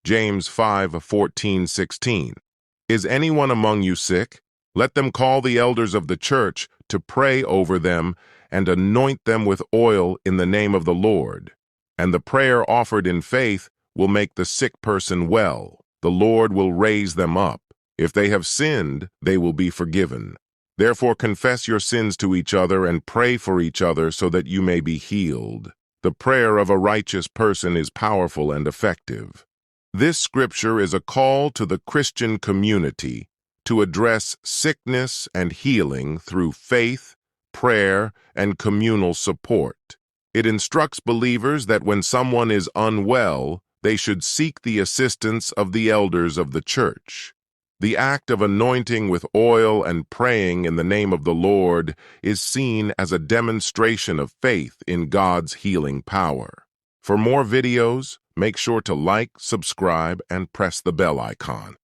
James 5:14-16. Is anyone among you sick? Let them call the elders of the church to pray over them and anoint them with oil in the name of the Lord. And the prayer offered in faith will make the sick person well. The Lord will raise them up. If they have sinned, they will be forgiven. Therefore confess your sins to each other and pray for each other so that you may be healed. The prayer of a righteous person is powerful and effective. This scripture is a call to the Christian community to address sickness and healing through faith, prayer, and communal support. It instructs believers that when someone is unwell, they should seek the assistance of the elders of the church. The act of anointing with oil and praying in the name of the Lord is seen as a demonstration of faith in God's healing power. For more videos, make sure to like, subscribe, and press the bell icon.